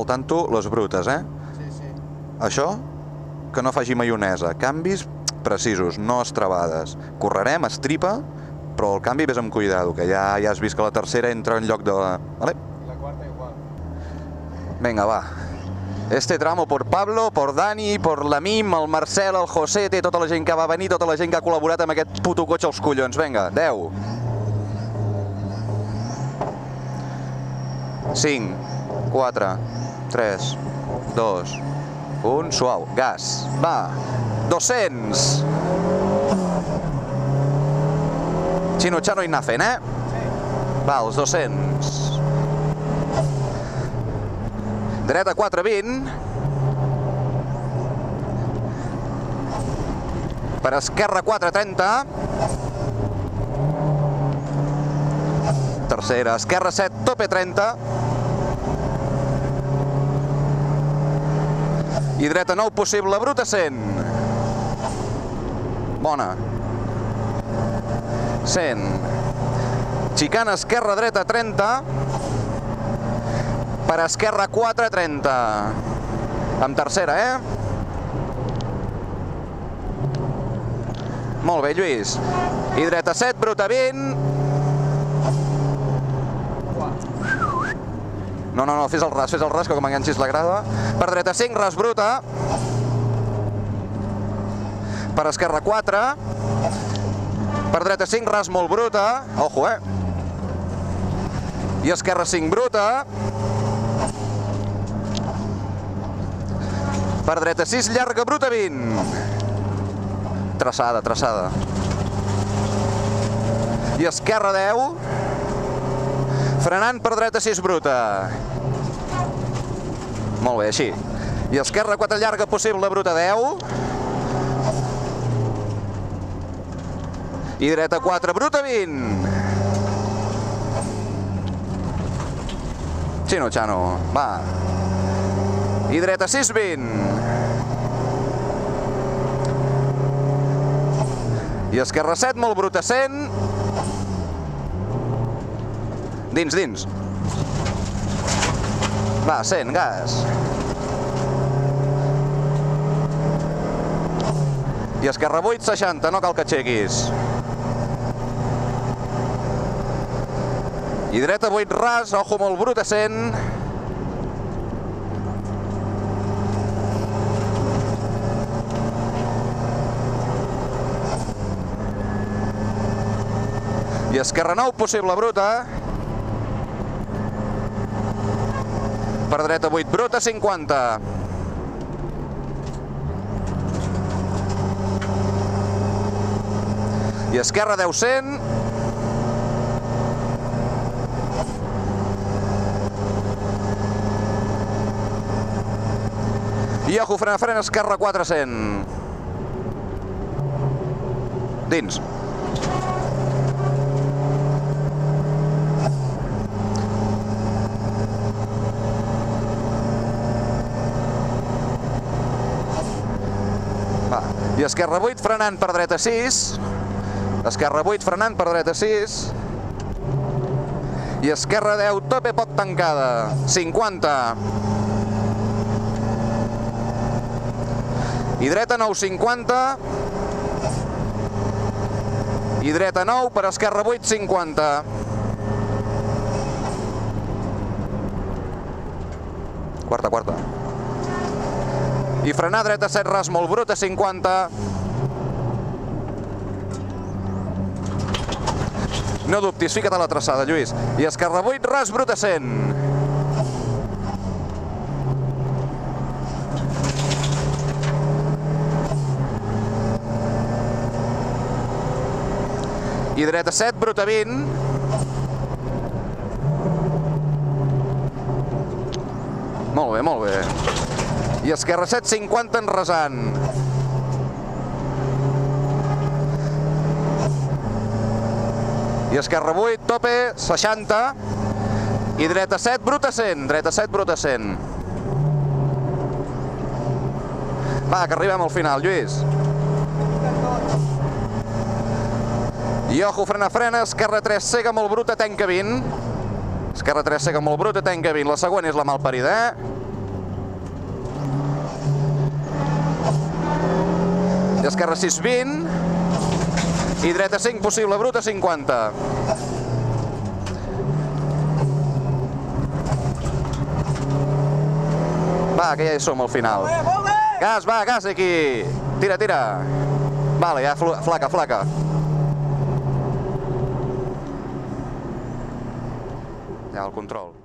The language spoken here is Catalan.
tanto les brutes, eh? Sí, sí. Això, que no faci maionesa. Canvis precisos, no estrabades. Correrem, estripa, però el canvi ves amb cuidado, que ja has vist que la tercera entra en lloc de... Vale? La cuarta igual. Venga, va. Este tramo por Pablo, por Dani, por l'Amim, el Marcel, el José, té tota la gent que va venir, tota la gent que ha col·laborat amb aquest puto cotxe als collons. Vinga, 10. 5, 4, 3, 2, 1, suau, gas. Va, 200. Chino Chano i Nafen, eh? Va, els 200. Dreta 420. Per esquerra 430. Tercera, esquerra 7, tope 30. I dreta 9 possible, bruta 100. Bona. 100. Xicana esquerra, dreta 30. Per esquerra 430. Amb tercera, eh? Molt bé, Lluís. I dreta 7, bruta 20. No, fes el ras, que com enganxis la grada. Per dreta 5, ras bruta. Per esquerra 4. Per dreta 5, ras molt bruta. Ojo, eh? I esquerra 5, bruta. Per dreta 6, llarga, bruta 20. Traçada, traçada. I esquerra 10. Frenant per dreta 6, bruta. Molt bé, així. I esquerra 4, llarga, possible, bruta 10. I dreta 4, bruta 20. Chino Chano, va. I dreta 6, 20. I esquerra 7, molt bruta 100. Dins, dins. Va, 100, gas. I esquerra 8, 60, no cal que aixequis. I dreta 8, ras, ojo molt bruta 100. I esquerra 9, possible bruta. Per dreta 8, bruta 50. I esquerra 10, 100. I ojo, frena, esquerra 4, 100. Dins. Va. I esquerra 8, frenant per dreta 6. Esquerra 8, frenant per dreta 6. I esquerra 10, tope poc tancada. 50. I dreta 9, 50. I dreta 9, per esquerra 8, 50. Quarta, quarta. I frenar dreta 7, ras molt bruta, 50. No dubtis, fica't a la traçada, Lluís. I esquerra 8, ras bruta, 100. I dreta 7, bruta 20. Molt bé, molt bé. I esquerra 7, 50 enrasant. I esquerra 8, tope, 60. I dreta 7, bruta 100. Dreta 7, bruta 100. Va, que arribem al final, Lluís. I ojo, frena, esquerra 3, cega molt bruta, tanca 20. Esquerra 3, cega molt bruta, tanca 20. La següent és la malparida, eh? esquerra 6,20. I dreta 5 possible, bruta 50. Va, que ja hi som al final. Gas, va, gas aquí. Tira, tira. Vale, ja flaca, flaca. Ja, el control.